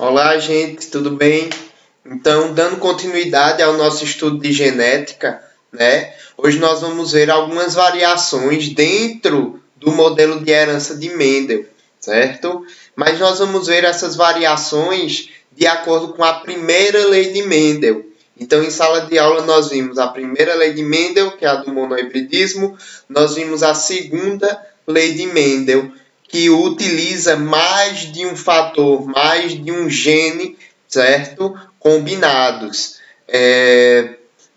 Olá, gente, tudo bem? Então, dando continuidade ao nosso estudo de genética, né? Hoje nós vamos ver algumas variações dentro do modelo de herança de Mendel, certo? Mas nós vamos ver essas variações de acordo com a primeira lei de Mendel. Então, em sala de aula, nós vimos a primeira lei de Mendel, que é a do monohibridismo, nós vimos a segunda lei de Mendel, que utiliza mais de um fator, mais de um gene, certo? Combinados,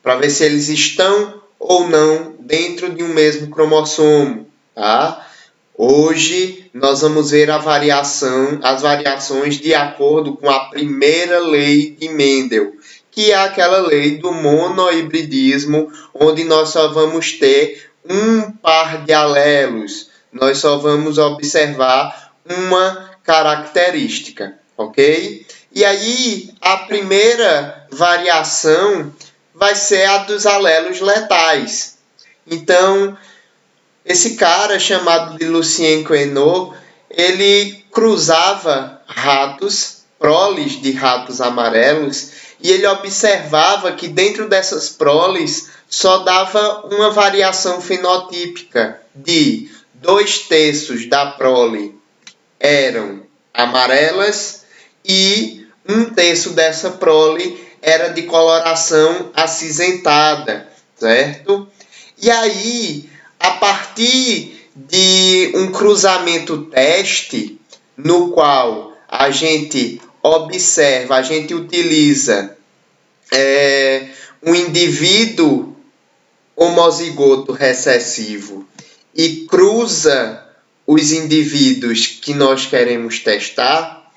para ver se eles estão ou não dentro de um mesmo cromossomo, tá? Hoje nós vamos ver as variações de acordo com a primeira lei de Mendel, que é aquela lei do monohibridismo, onde nós só vamos ter um par de alelos, nós só vamos observar uma característica, ok? E aí, a primeira variação vai ser a dos alelos letais. Então, esse cara chamado de Lucien Coenot, ele cruzava ratos, proles de ratos amarelos, e ele observava que dentro dessas proles só dava uma variação fenotípica de 2/3 da prole eram amarelas e 1/3 dessa prole era de coloração acinzentada, certo? E aí, a partir de um cruzamento teste, no qual a gente observa, a gente utiliza um indivíduo homozigoto recessivo e cruza os indivíduos que nós queremos testar,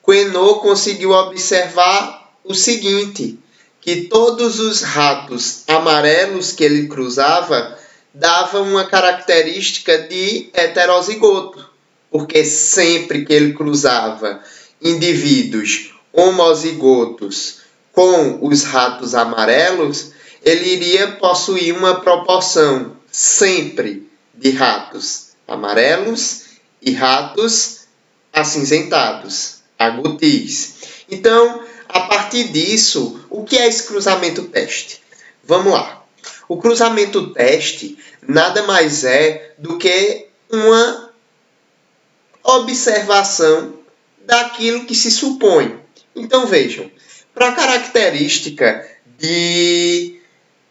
Coenot conseguiu observar o seguinte, que todos os ratos amarelos que ele cruzava davam uma característica de heterozigoto, porque sempre que ele cruzava indivíduos homozigotos com os ratos amarelos, ele iria possuir uma proporção sempre de ratos amarelos e ratos acinzentados, agutis. Então, a partir disso, o que é esse cruzamento teste? Vamos lá. O cruzamento teste nada mais é do que uma observação daquilo que se supõe. Então, vejam, para a característica de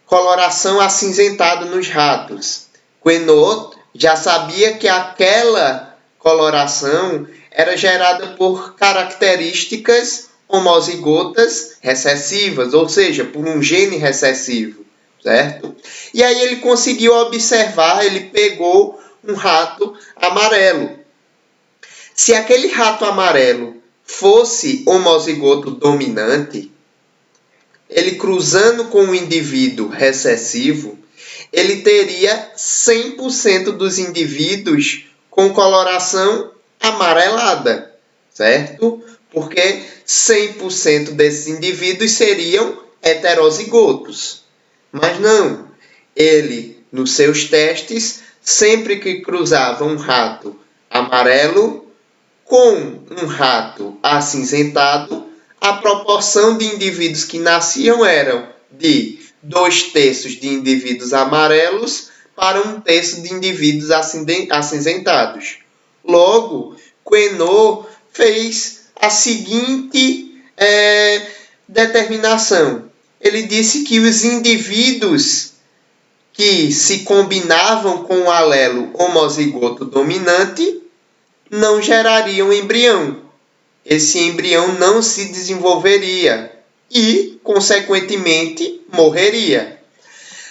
coloração acinzentada nos ratos, Coenot já sabia que aquela coloração era gerada por características homozigotas recessivas, ou seja, por um gene recessivo, certo? E aí ele conseguiu observar, ele pegou um rato amarelo. Se aquele rato amarelo fosse homozigoto dominante, ele cruzando com um indivíduo recessivo, ele teria 100% dos indivíduos com coloração amarelada, certo? Porque 100% desses indivíduos seriam heterozigotos. Mas não, ele, nos seus testes, sempre que cruzava um rato amarelo com um rato acinzentado, a proporção de indivíduos que nasciam eram de 2/3 de indivíduos amarelos para 1/3 de indivíduos acinzentados. Logo, Coenot fez a seguinte determinação. Ele disse que os indivíduos que se combinavam com o alelo homozigoto dominante não gerariam embrião. Esse embrião não se desenvolveria e, consequentemente, morreria.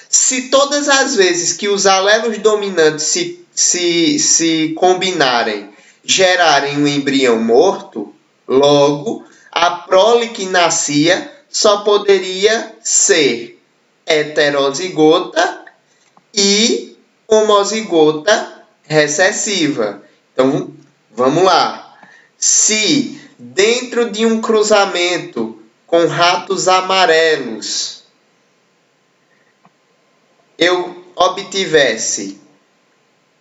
Se todas as vezes que os alelos dominantes se combinarem, gerarem um embrião morto, logo, a prole que nascia só poderia ser heterozigota e homozigota recessiva. Então, vamos lá. Se dentro de um cruzamento com ratos amarelos eu obtivesse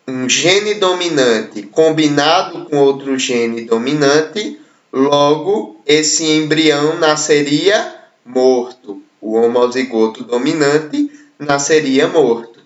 um gene dominante combinado com outro gene dominante, Logo, esse embrião nasceria morto. O homozigoto dominante nasceria morto.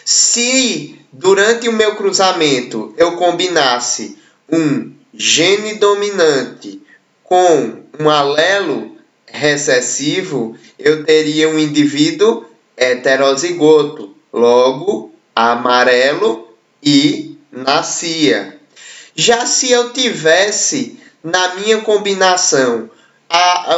Se durante o meu cruzamento eu combinasse um gene dominante com um alelo recessivo, eu teria um indivíduo heterozigoto, logo amarelo e nascia. Já se eu tivesse na minha combinação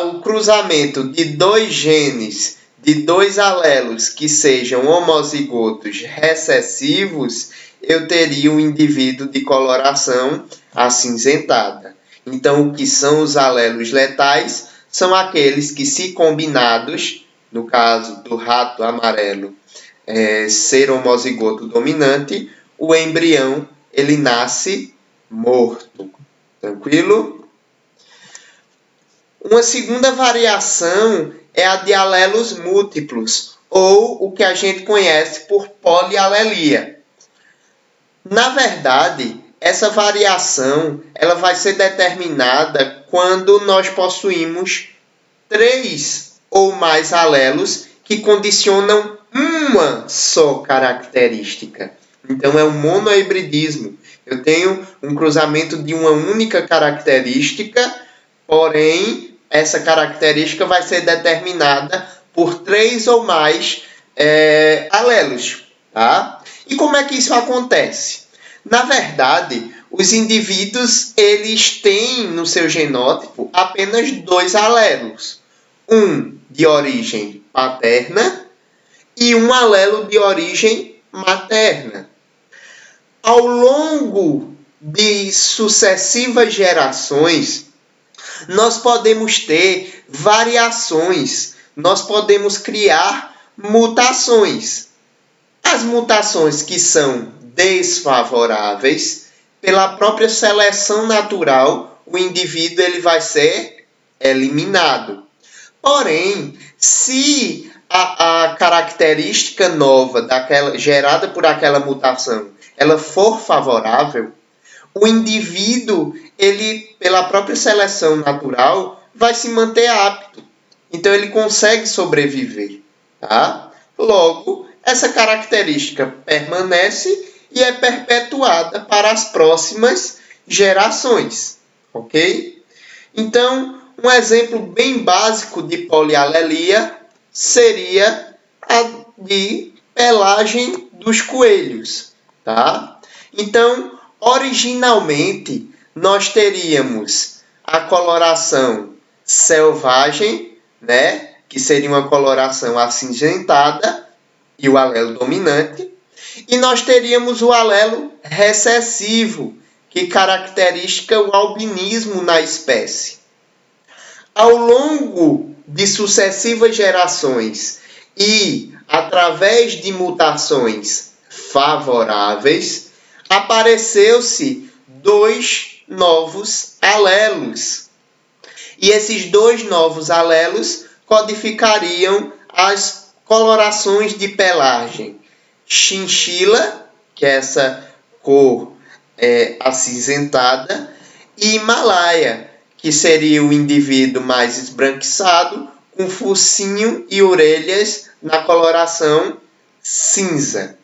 o cruzamento de dois genes, de dois alelos que sejam homozigotos recessivos, eu teria um indivíduo de coloração acinzentada. Então, o que são os alelos letais? São aqueles que, se combinados, no caso do rato amarelo ser homozigoto dominante, o embrião ele nasce morto. Tranquilo? Uma segunda variação é a de alelos múltiplos, ou o que a gente conhece por polialelia. Na verdade, essa variação ela vai ser determinada quando nós possuímos 3 ou mais alelos que condicionam uma só característica. Então, é um monohibridismo. Eu tenho um cruzamento de uma única característica, porém, essa característica vai ser determinada por 3 ou mais alelos. Tá? E como é que isso acontece? Na verdade, os indivíduos eles têm no seu genótipo apenas 2 alelos. Um de origem paterna e um alelo de origem materna. Ao longo de sucessivas gerações, nós podemos ter variações, nós podemos criar mutações. As mutações que são desfavoráveis, pela própria seleção natural, o indivíduo ele vai ser eliminado. Porém, se a característica nova gerada por aquela mutação ela for favorável, o indivíduo, ele, pela própria seleção natural, vai se manter apto. Então, ele consegue sobreviver. Tá? Logo, essa característica permanece e é perpetuada para as próximas gerações. Ok? Então, um exemplo bem básico de polialelia seria a de pelagem dos coelhos. Tá? Então, originalmente, nós teríamos a coloração selvagem, né? Que seria uma coloração acinzentada, e o alelo dominante. E nós teríamos o alelo recessivo, que caracteriza o albinismo na espécie. Ao longo de sucessivas gerações e através de mutações favoráveis, apareceu-se 2 novos alelos. E esses 2 novos alelos codificariam as colorações de pelagem. Chinchila, que é essa cor acinzentada, e Himalaia, que seria o indivíduo mais esbranquiçado, com focinho e orelhas na coloração cinza.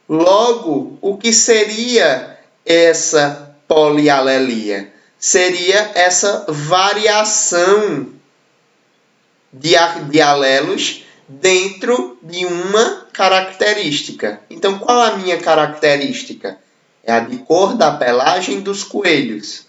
Logo, o que seria essa polialelia? Seria essa variação de alelos dentro de uma característica. Então, qual a minha característica? É a de cor da pelagem dos coelhos.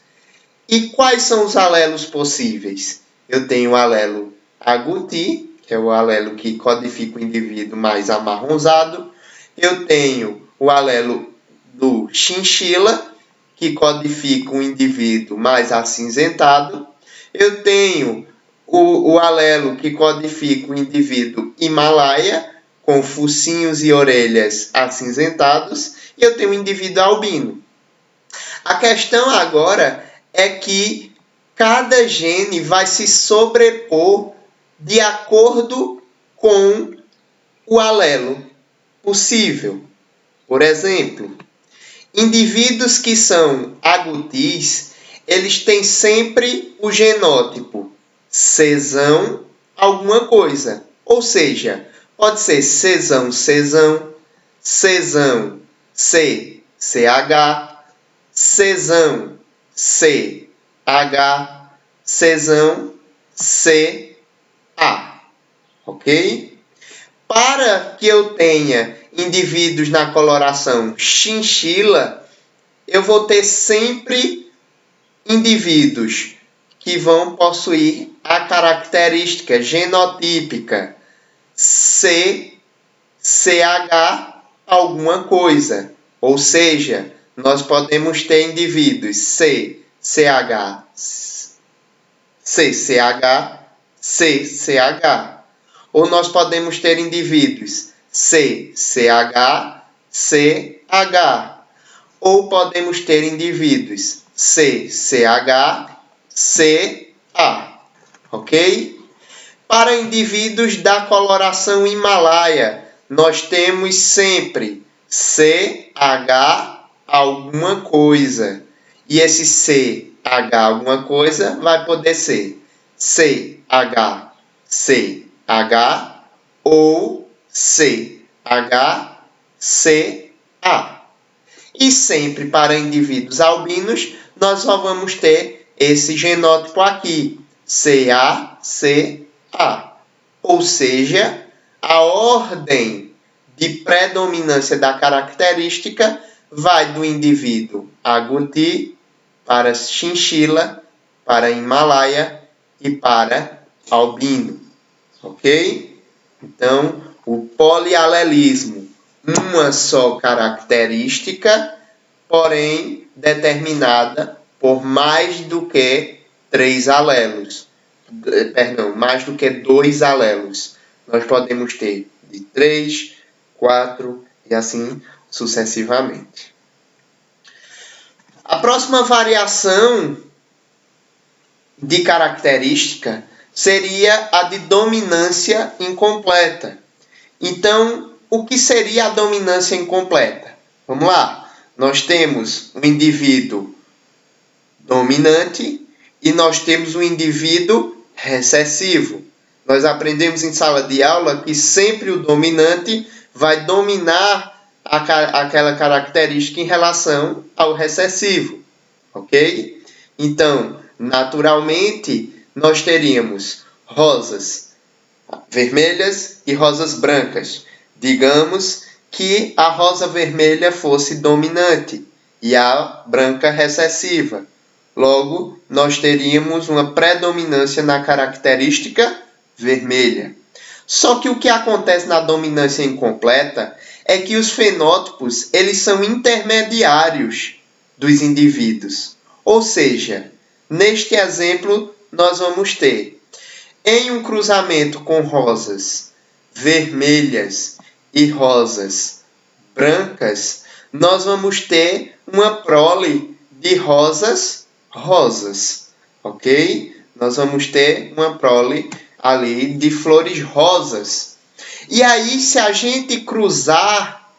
E quais são os alelos possíveis? Eu tenho o alelo agouti, que é o alelo que codifica o indivíduo mais amarronzado. Eu tenho o alelo do chinchila, que codifica o indivíduo mais acinzentado. Eu tenho o alelo que codifica o indivíduo Himalaia, com focinhos e orelhas acinzentados. E eu tenho o indivíduo albino. A questão agora é que cada gene vai se sobrepor de acordo com o alelo possível. Por exemplo, indivíduos que são agoutis, eles têm sempre o genótipo Czão alguma coisa. Ou seja, pode ser Czão, Czão, Czão, C, CH, Czão, C, H, Czão, C, A. Ok? Para que eu tenha indivíduos na coloração chinchila, eu vou ter sempre indivíduos que vão possuir a característica genotípica C, CH alguma coisa. Ou seja, nós podemos ter indivíduos C, CH, CCH, CCH. Ou nós podemos ter indivíduos C, CH, CH. Ou podemos ter indivíduos C, CH, CA. Ok? Para indivíduos da coloração Himalaia, nós temos sempre CH alguma coisa. E esse CH alguma coisa vai poder ser CH, CH ou CH, CA. E sempre para indivíduos albinos, nós só vamos ter esse genótipo aqui, CA, CA. Ou seja, a ordem de predominância da característica vai do indivíduo agouti para chinchila, para Himalaia e para albino. Ok? Então, o polialelismo, uma só característica, porém determinada por mais do que 3 alelos. Perdão, mais do que 2 alelos. Nós podemos ter de 3, 4 e assim sucessivamente. A próxima variação de característica seria a de dominância incompleta. Então, o que seria a dominância incompleta? Vamos lá. Nós temos um indivíduo dominante e nós temos um indivíduo recessivo. Nós aprendemos em sala de aula que sempre o dominante vai dominar aquela característica em relação ao recessivo. Ok? Então, naturalmente, nós teríamos rosas vermelhas e rosas brancas. Digamos que a rosa vermelha fosse dominante e a branca recessiva. Logo, nós teríamos uma predominância na característica vermelha. Só que o que acontece na dominância incompleta é que os fenótipos eles são intermediários dos indivíduos. Ou seja, neste exemplo, nós vamos ter, em um cruzamento com rosas vermelhas e rosas brancas, nós vamos ter uma prole de rosas, ok? Nós vamos ter uma prole ali de flores rosas. E aí, se a gente cruzar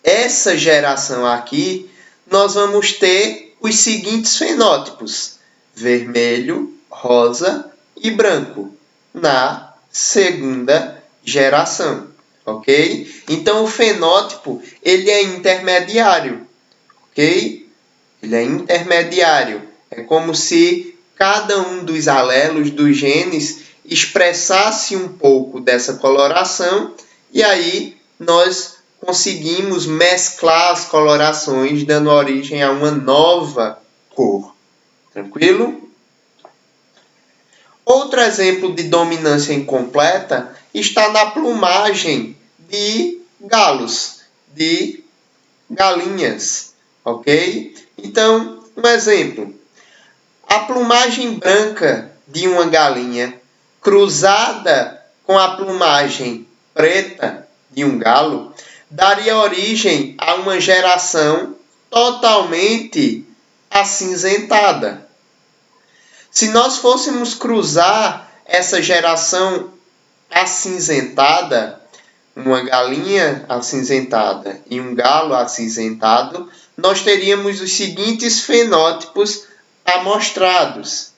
essa geração aqui, nós vamos ter os seguintes fenótipos: vermelho, rosa e branco na segunda geração, ok? Então, o fenótipo ele é intermediário, ok? Ele é intermediário. É como se cada um dos alelos dos genes expressasse um pouco dessa coloração e aí nós conseguimos mesclar as colorações, dando origem a uma nova cor. Tranquilo? Outro exemplo de dominância incompleta está na plumagem de galos, de galinhas, ok? Então, um exemplo. A plumagem branca de uma galinha cruzada com a plumagem preta de um galo daria origem a uma geração totalmente acinzentada. Se nós fôssemos cruzar essa geração acinzentada, uma galinha acinzentada e um galo acinzentado, nós teríamos os seguintes fenótipos amostrados.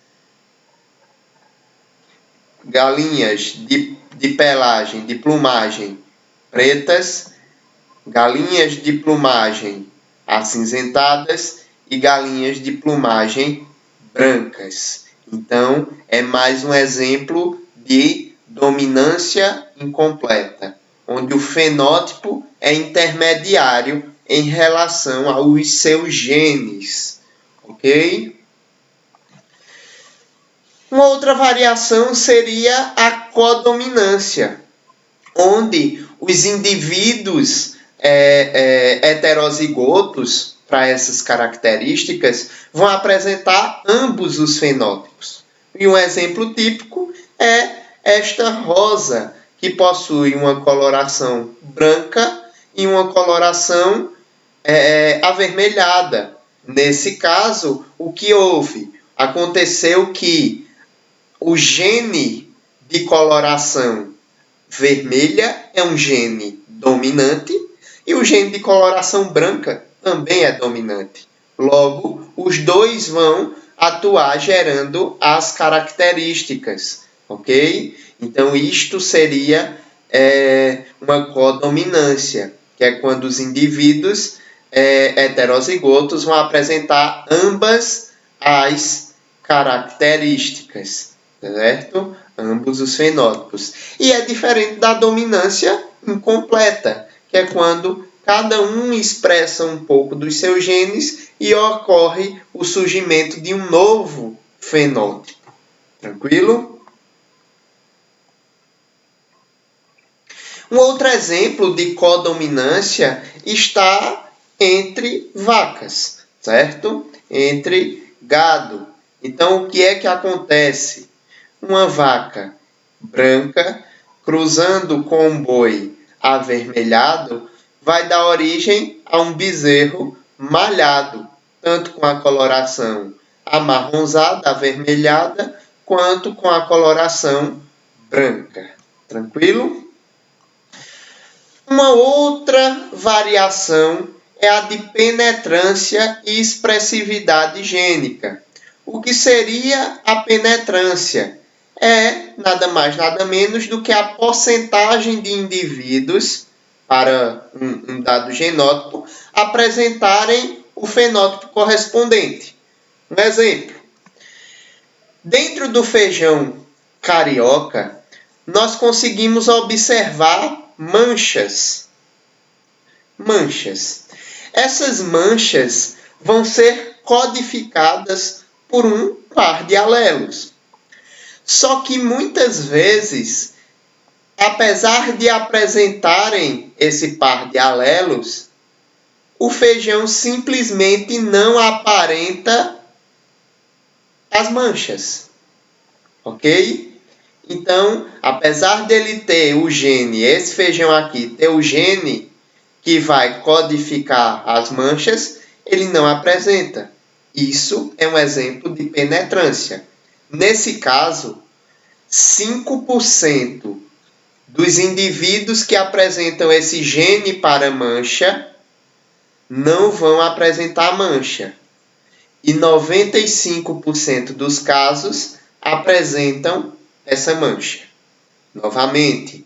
Galinhas de pelagem, de plumagem pretas, galinhas de plumagem acinzentadas e galinhas de plumagem brancas. Então, é mais um exemplo de dominância incompleta, onde o fenótipo é intermediário em relação aos seus genes, ok? Uma outra variação seria a codominância, onde os indivíduos heterozigotos para essas características vão apresentar ambos os fenótipos. E um exemplo típico é esta rosa, que possui uma coloração branca e uma coloração avermelhada. Nesse caso, o que houve? Aconteceu que o gene de coloração vermelha é um gene dominante e o gene de coloração branca também é dominante. Logo, os dois vão atuar gerando as características, ok? Então, isto seria uma codominância, que é quando os indivíduos heterozigotos vão apresentar ambas as características, certo? Ambos os fenótipos. E é diferente da dominância incompleta, que é quando cada um expressa um pouco dos seus genes e ocorre o surgimento de um novo fenótipo. Tranquilo? Um outro exemplo de codominância está entre vacas, certo? Entre gado. Então, o que é que acontece? Uma vaca branca cruzando com um boi avermelhado vai dar origem a um bezerro malhado, tanto com a coloração amarronzada, avermelhada, quanto com a coloração branca. Tranquilo? Uma outra variação é a de penetrância e expressividade gênica. O que seria a penetrância? É nada mais, nada menos do que a porcentagem de indivíduos para um dado genótipo apresentarem o fenótipo correspondente. Um exemplo. Dentro do feijão carioca, nós conseguimos observar manchas. Essas manchas vão ser codificadas por um par de alelos. Só que muitas vezes, apesar de apresentarem esse par de alelos, o feijão simplesmente não aparenta as manchas. Ok? Então, apesar dele ter o gene, esse feijão aqui, ter o gene que vai codificar as manchas, ele não apresenta. Isso é um exemplo de penetrância. Nesse caso, 5% dos indivíduos que apresentam esse gene para mancha não vão apresentar mancha. E 95% dos casos apresentam essa mancha. Novamente,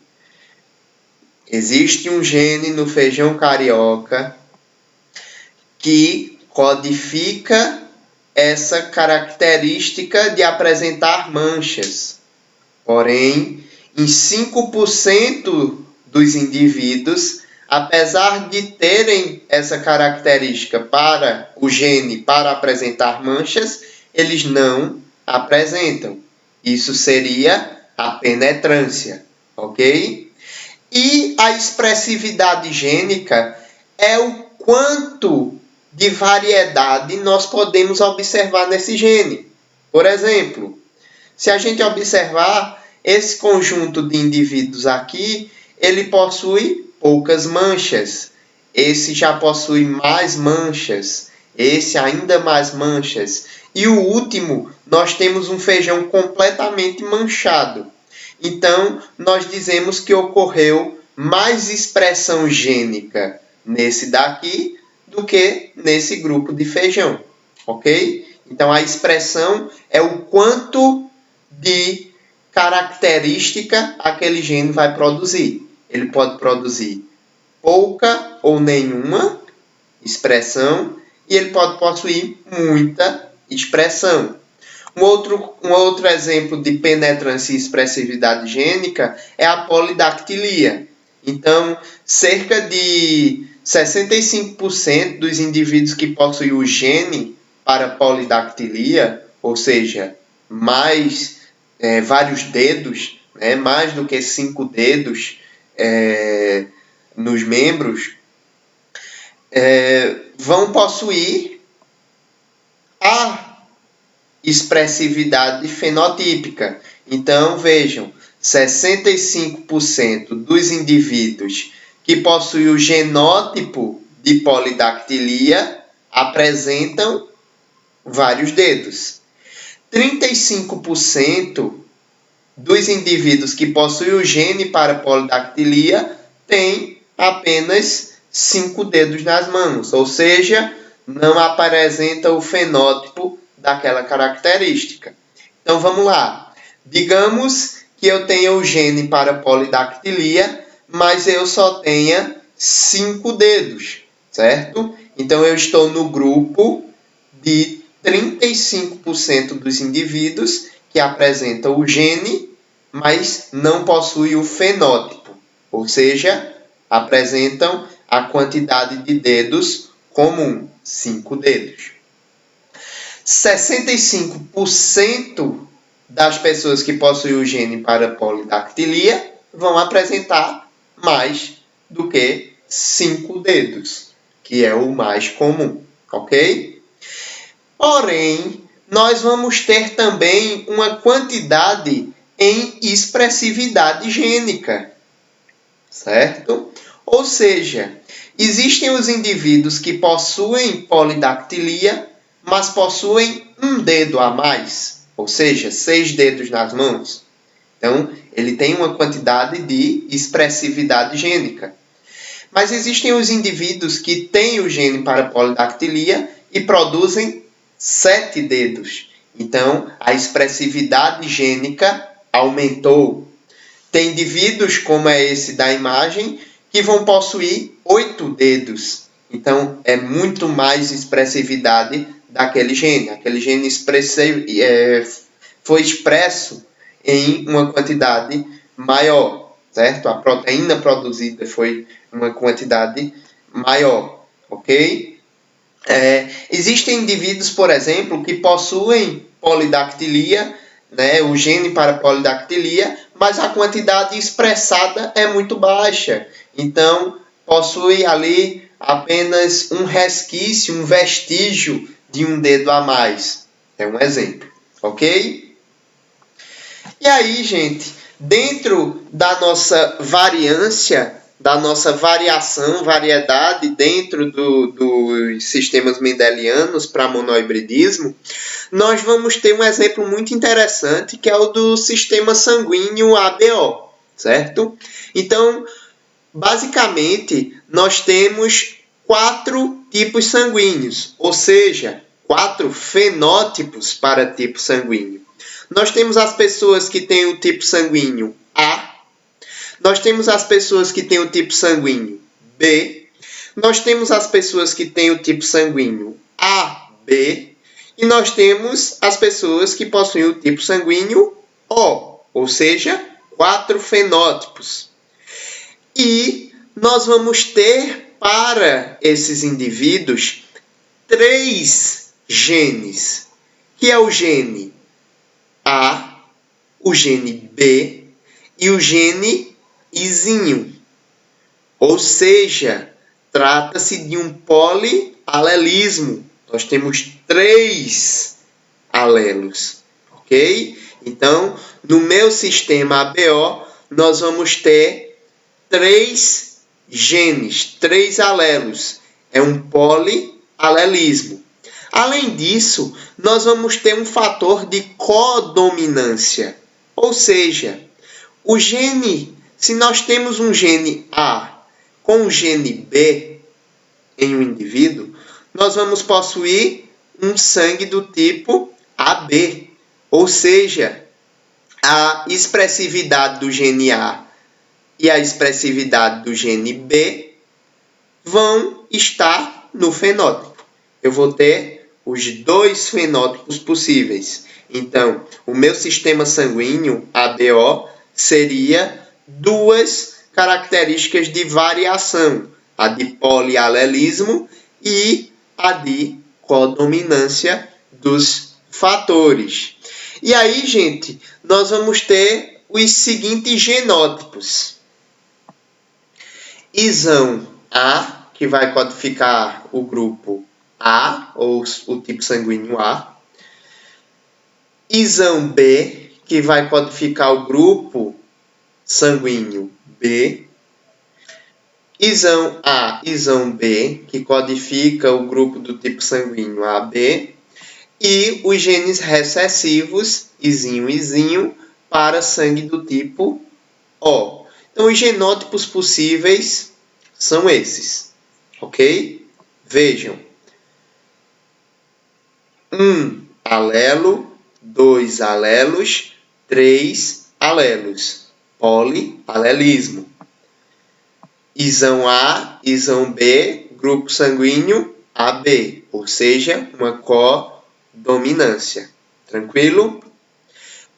existe um gene no feijão carioca que codifica essa característica de apresentar manchas. Porém, em 5% dos indivíduos, apesar de terem essa característica para o gene para apresentar manchas, eles não apresentam. Isso seria a penetrância, ok? E a expressividade gênica é o quanto de variedade nós podemos observar nesse gene. Por exemplo, se a gente observar esse conjunto de indivíduos aqui, ele possui poucas manchas. Esse já possui mais manchas. Esse ainda mais manchas. E o último, nós temos um feijão completamente manchado. Então, nós dizemos que ocorreu mais expressão gênica nesse daqui do que nesse grupo de feijão. Ok? Então, a expressão é o quanto de característica aquele gene vai produzir. Ele pode produzir pouca ou nenhuma expressão e ele pode possuir muita expressão. Um outro exemplo de penetrância e expressividade gênica é a polidactilia. Então, cerca de 65% dos indivíduos que possuem o gene para polidactilia, ou seja, mais vários dedos, mais do que 5 dedos nos membros, vão possuir a expressividade fenotípica. Então, vejam, 65% dos indivíduos que possuem o genótipo de polidactilia apresentam vários dedos. 35% dos indivíduos que possuem o gene para polidactilia têm apenas 5 dedos nas mãos, ou seja, não apresenta o fenótipo daquela característica. Então, vamos lá. Digamos que eu tenha o gene para polidactilia, mas eu só tenha 5 dedos, certo? Então, eu estou no grupo de 35% dos indivíduos que apresentam o gene, mas não possuem o fenótipo, ou seja, apresentam a quantidade de dedos comum, 5 dedos. 65% das pessoas que possuem o gene para polidactilia vão apresentar mais do que 5 dedos, que é o mais comum, ok? Porém, nós vamos ter também uma quantidade em expressividade gênica, certo? Ou seja, existem os indivíduos que possuem polidactilia, mas possuem um dedo a mais, ou seja, 6 dedos nas mãos. Então, ele tem uma quantidade de expressividade gênica. Mas existem os indivíduos que têm o gene para polidactilia e produzem 7 dedos. Então, a expressividade gênica aumentou. Tem indivíduos, como é esse da imagem, que vão possuir 8 dedos. Então, é muito mais expressividade daquele gene. Aquele gene foi expresso em uma quantidade maior, certo? A proteína produzida foi uma quantidade maior, ok? Existem indivíduos, por exemplo, que possuem polidactilia, o gene para polidactilia, mas a quantidade expressada é muito baixa. Então, possui ali apenas um resquício, um vestígio de um dedo a mais. É um exemplo, ok? E aí, gente, dentro da nossa variância, da nossa variedade dentro dos sistemas mendelianos para monohibridismo, nós vamos ter um exemplo muito interessante, que é o do sistema sanguíneo ABO, certo? Então, basicamente, nós temos 4 tipos sanguíneos, ou seja, 4 fenótipos para tipo sanguíneo. Nós temos as pessoas que têm o tipo sanguíneo A, nós temos as pessoas que têm o tipo sanguíneo B, nós temos as pessoas que têm o tipo sanguíneo AB e nós temos as pessoas que possuem o tipo sanguíneo O, ou seja, 4 fenótipos. E nós vamos ter para esses indivíduos 3 genes, que é o gene A, o gene B e o gene Izinho. Ou seja, trata-se de um polialelismo. Nós temos 3 alelos, ok? Então, no meu sistema ABO, nós vamos ter 3 genes, 3 alelos. É um polialelismo. Além disso, nós vamos ter um fator de codominância. Ou seja, o gene, se nós temos um gene A com um gene B em um indivíduo, nós vamos possuir um sangue do tipo AB. Ou seja, a expressividade do gene A e a expressividade do gene B vão estar no fenótipo. Eu vou ter os dois fenótipos possíveis. Então, o meu sistema sanguíneo, ABO, seria duas características de variação, a de polialelismo e a de codominância dos fatores. E aí, gente, nós vamos ter os seguintes genótipos. Isão A, que vai codificar o grupo A, ou o tipo sanguíneo A. Isão B, que vai codificar o grupo sanguíneo B. Isão A, isão B, que codifica o grupo do tipo sanguíneo AB. E os genes recessivos, Izinho, Izinho, para sangue do tipo O. Então, os genótipos possíveis são esses, ok? Vejam. 1 alelo, 2 alelos, 3 alelos. Polialelismo. Isão A, isão B, grupo sanguíneo AB, ou seja, uma codominância. Tranquilo?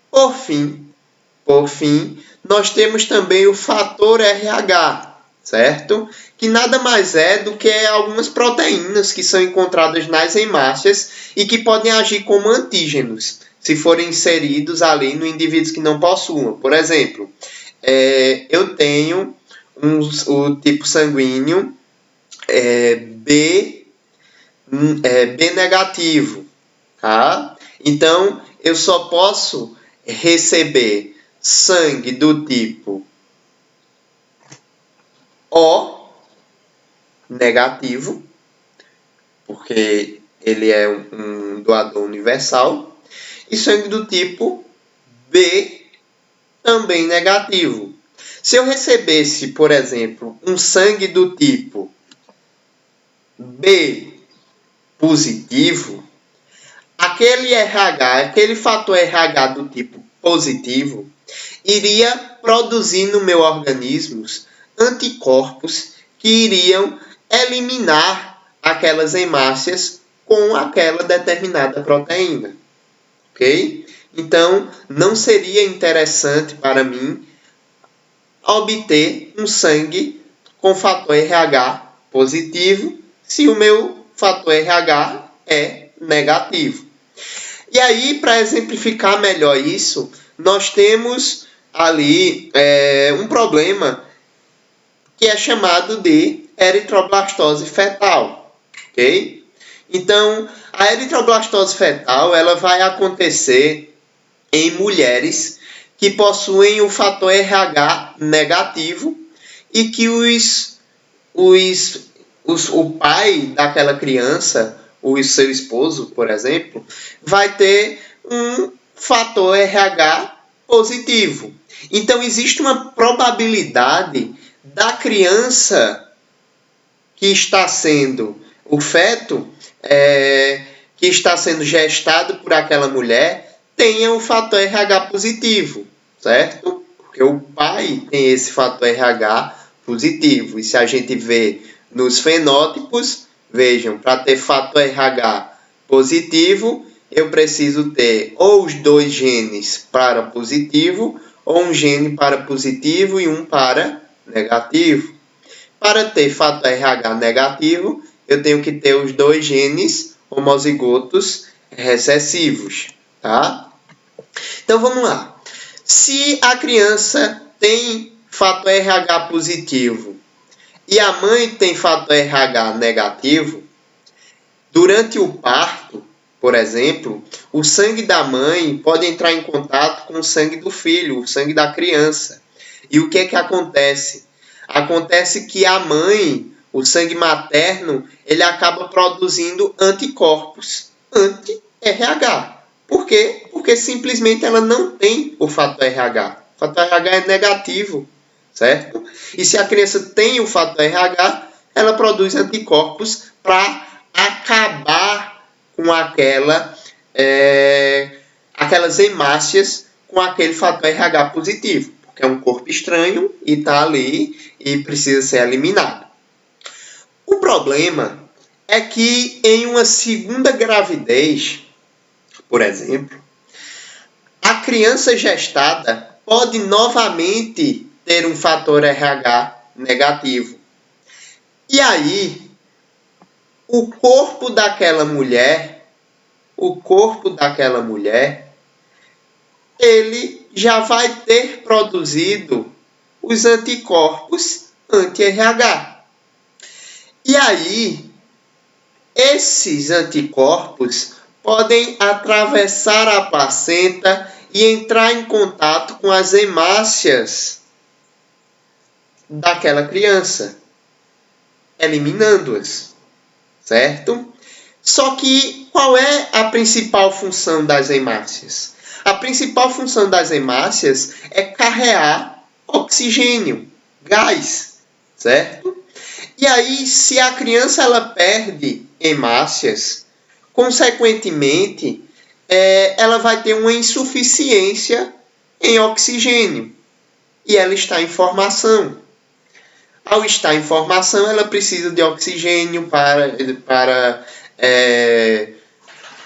Por fim, nós temos também o fator RH, certo? Que nada mais é do que algumas proteínas que são encontradas nas hemácias e que podem agir como antígenos, se forem inseridos ali no indivíduos que não possuam. Por exemplo, eu tenho o tipo sanguíneo B negativo, tá? Então, eu só posso receber sangue do tipo O negativo, porque ele é um doador universal, e sangue do tipo B também negativo. Se eu recebesse, por exemplo, um sangue do tipo B positivo, aquele fator RH do tipo positivo, iria produzir no meu organismo anticorpos que iriam eliminar aquelas hemácias com aquela determinada proteína. Ok? Então, não seria interessante para mim obter um sangue com fator RH positivo se o meu fator RH é negativo. E aí, para exemplificar melhor isso, nós temos ali um problema que é chamado de eritroblastose fetal, ok? Então, a eritroblastose fetal ela vai acontecer em mulheres que possuem o fator RH negativo e que o pai daquela criança, o seu esposo, por exemplo, vai ter um fator RH positivo. Então, existe uma probabilidade da criança que está sendo, o feto que está sendo gestado por aquela mulher, tenha o fator RH positivo, certo? Porque o pai tem esse fator RH positivo. E se a gente vê nos fenótipos, vejam, para ter fator RH positivo, eu preciso ter ou os dois genes para positivo, ou um gene para positivo e um para negativo. Para ter fator RH negativo, eu tenho que ter os dois genes homozigotos recessivos, tá? Então, vamos lá. Se a criança tem fator RH positivo e a mãe tem fator RH negativo, durante o parto, por exemplo, o sangue da mãe pode entrar em contato com o sangue do filho, o sangue da criança. E o que é que acontece? Acontece que a mãe, o sangue materno, ele acaba produzindo anticorpos anti-RH. Por quê? Porque simplesmente ela não tem o fator RH. O fator RH é negativo, certo? E se a criança tem o fator RH, ela produz anticorpos para acabar com aquelas hemácias com aquele fator RH positivo, porque é um corpo estranho e está ali e precisa ser eliminado. O problema é que em uma segunda gravidez, por exemplo, a criança gestada pode novamente ter um fator RH negativo. E aí, o corpo daquela mulher, ele já vai ter produzido os anticorpos anti-RH. E aí, esses anticorpos podem atravessar a placenta e entrar em contato com as hemácias daquela criança, eliminando-as, certo? Só que qual é a principal função das hemácias? A principal função das hemácias é carrear oxigênio, gás, certo? E aí, se a criança ela perde hemácias, consequentemente, ela vai ter uma insuficiência em oxigênio e ela está em formação. Ao estar em formação, ela precisa de oxigênio para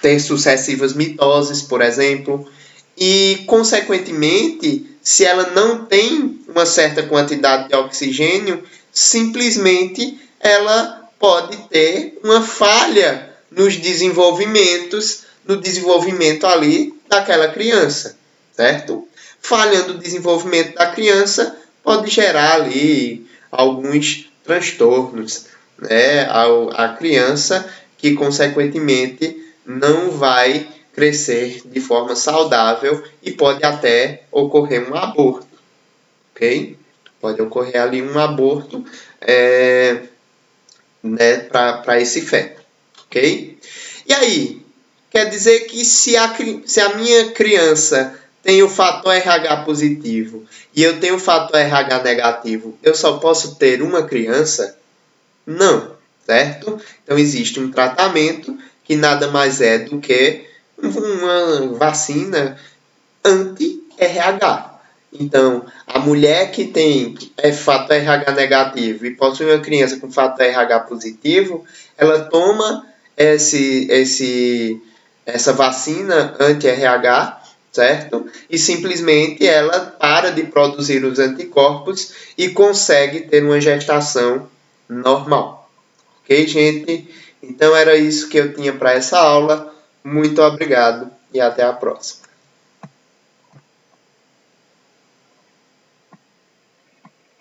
ter sucessivas mitoses, por exemplo. E, consequentemente, se ela não tem uma certa quantidade de oxigênio, simplesmente ela pode ter uma falha no desenvolvimento ali daquela criança, certo? Falhando o desenvolvimento da criança, pode gerar ali alguns transtornos, né, a criança, que consequentemente não vai crescer de forma saudável e pode até ocorrer um aborto, ok? Pode ocorrer ali um aborto né, para esse feto, ok? E aí, quer dizer que se a minha criança tem o fator RH positivo e eu tenho o fator RH negativo, eu só posso ter uma criança? Não, certo? Então existe um tratamento que nada mais é do que uma vacina anti-RH. Então, a mulher que tem fator RH negativo e possui uma criança com fator RH positivo, ela toma essa vacina anti-RH, certo? E simplesmente ela para de produzir os anticorpos e consegue ter uma gestação normal. Ok, gente? Então era isso que eu tinha para essa aula. Muito obrigado e até a próxima.